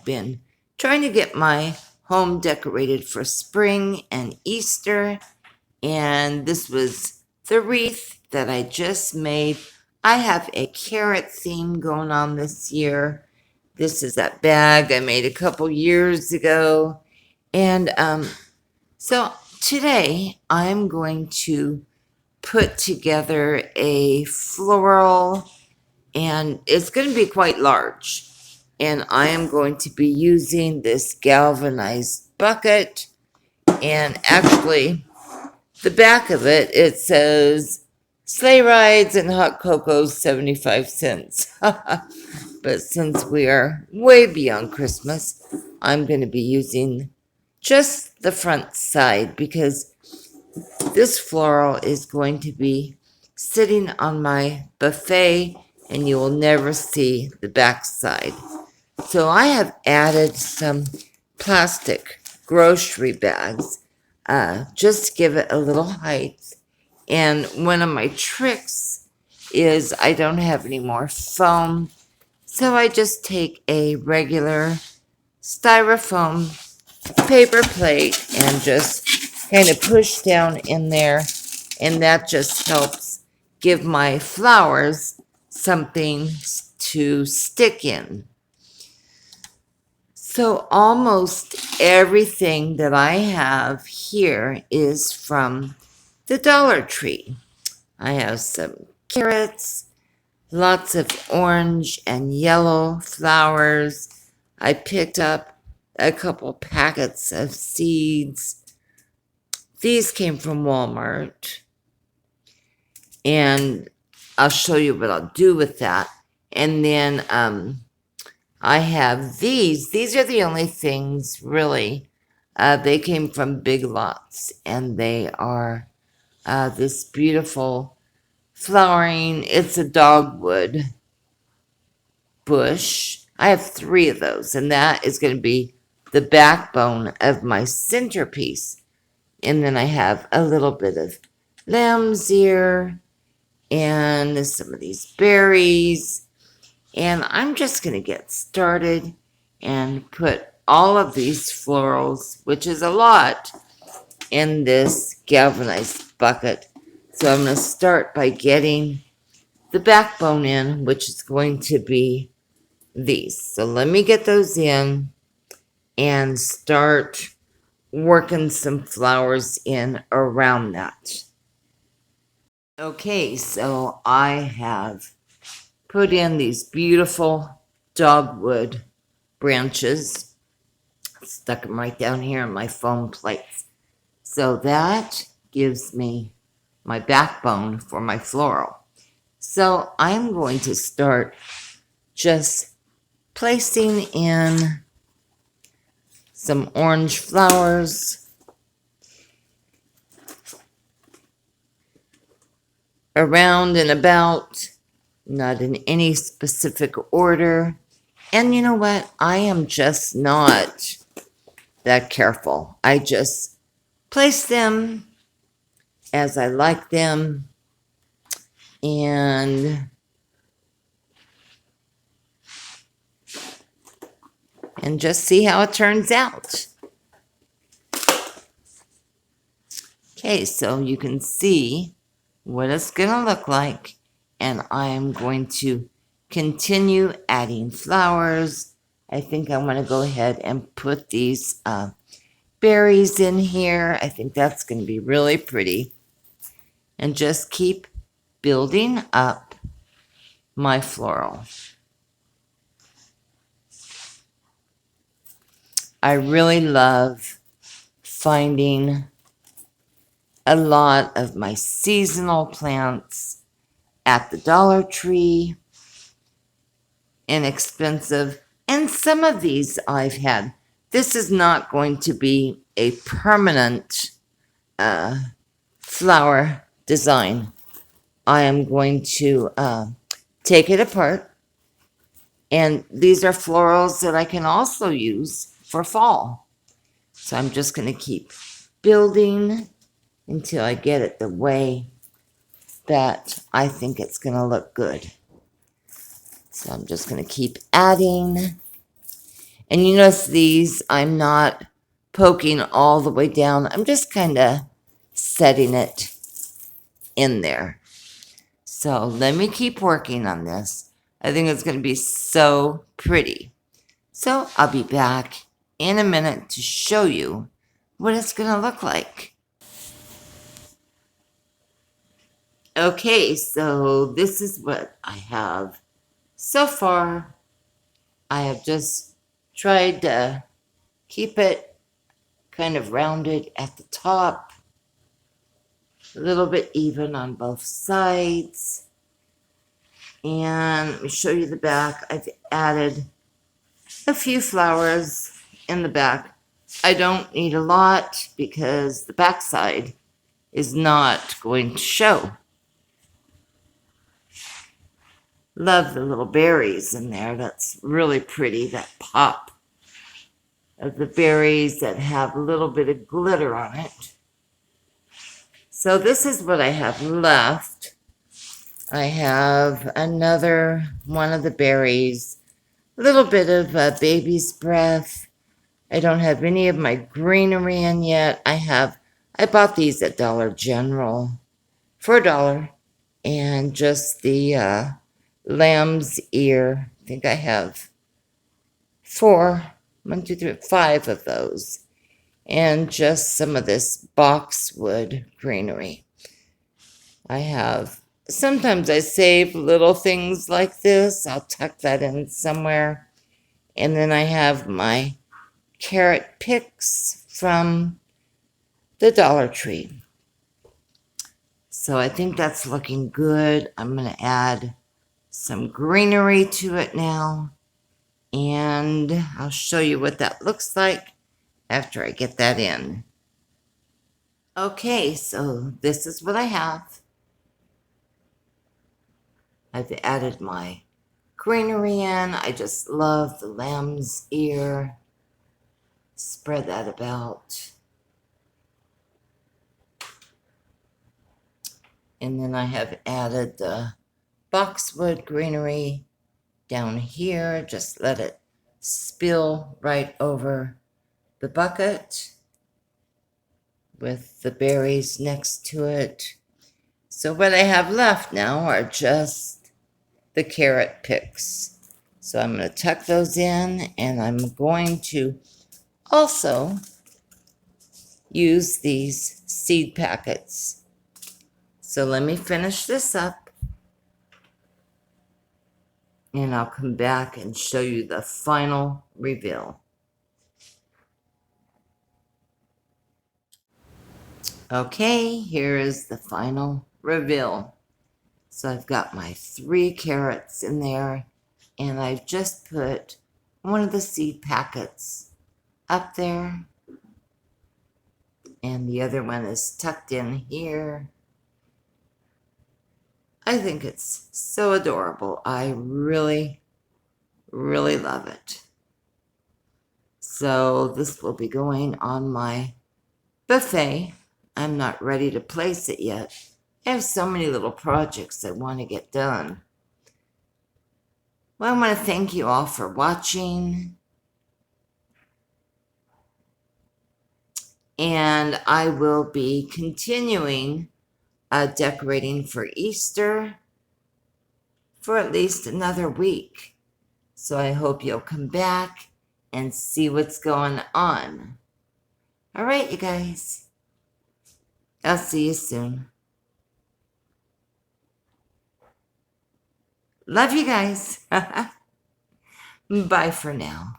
have been trying to get my home decorated for spring and Easter, and this was the wreath that I just made. I have a carrot theme going on this year. This is that bag I made a couple years ago. And so today I'm going to put together a floral, and it's going to be quite large. And I am going to be using this galvanized bucket. And actually, the back of it, it says sleigh rides and hot cocoa 75 cents. But since we are way beyond Christmas, I'm going to be using just the front side because this floral is going to be sitting on my buffet and you will never see the back side. So I have added some plastic grocery bags just to give it a little height. And one of my tricks is I don't have any more foam, so I just take a regular styrofoam paper plate and just kind of push down in there, and that just helps give my flowers something to stick in. So almost everything that I have here is from the Dollar Tree. I have some carrots, lots of orange and yellow flowers. I picked up a couple packets of seeds. These came from Walmart. And I'll show you what I'll do with that. And then I have these. These are the only things, really. They came from Big Lots, and they are this beautiful flowering. It's a dogwood bush. I have 3 of those, and that is going to be the backbone of my centerpiece. And then I have a little bit of lamb's ear and some of these berries. And I'm just going to get started and put all of these florals, which is a lot, in this galvanized bucket. So I'm going to start by getting the backbone in, which is going to be these. So let me get those in and start working some flowers in around that. Okay, so I have put in these beautiful dogwood branches, stuck them right down here on my foam plates. So that gives me my backbone for my floral. So I'm going to start just placing in some orange flowers around and about, not in any specific order. And you know what? I am just not that careful. I just place them as I like them, and just see how it turns out. Okay, so you can see what it's gonna look like, and I'm going to continue adding flowers. I think I want to go ahead and put these berries in here. I think that's going to be really pretty. And just keep building up my floral. I really love finding a lot of my seasonal plants at the Dollar Tree, inexpensive. And some of these I've had. This is not going to be a permanent flower design. I am going to take it apart. And these are florals that I can also use for fall. So I'm just going to keep building until I get it the way that I think it's going to look good. So I'm just going to keep adding. And you notice these, I'm not poking all the way down. I'm just kind of setting it in there. So let me keep working on this. I think it's going to be so pretty. So I'll be back in a minute to show you what it's going to look like. Okay, so this is what I have so far. I have just tried to keep it kind of rounded at the top, a little bit even on both sides. And let me show you the back. I've added a few flowers in the back. I don't need a lot because the back side is not going to show. Love the little berries in there. That's really pretty, that pop of the berries that have a little bit of glitter on it. So this is what I have left. I have another one of the berries, a little bit of baby's breath. I don't have any of my greenery in yet. I bought these at Dollar General for $1, and just the lamb's ear. I think I have 5 of those, and just some of this boxwood greenery. Sometimes I save little things like this. I'll tuck that in somewhere. And then I have my carrot picks from the Dollar Tree. So I think that's looking good. I'm going to add some greenery to it now. And I'll show you what that looks like after I get that in. Okay, so this is what I have. I've added my greenery in. I just love the lamb's ear. Spread that about. And then I have added the boxwood greenery down here. Just let it spill right over the bucket with the berries next to it. So what I have left now are just the carrot picks. So I'm going to tuck those in, and I'm going to also use these seed packets. So let me finish this up, and I'll come back and show you the final reveal. Okay, here is the final reveal. So I've got my 3 carrots in there, and I've just put one of the seed packets up there, and the other one is tucked in here. I think it's so adorable. I really, really love it. So this will be going on my buffet. I'm not ready to place it yet. I have so many little projects I want to get done. Well, I want to thank you all for watching. And I will be continuing decorating for Easter for at least another week. So I hope you'll come back and see what's going on. All right, you guys. I'll see you soon. Love you guys. Bye for now.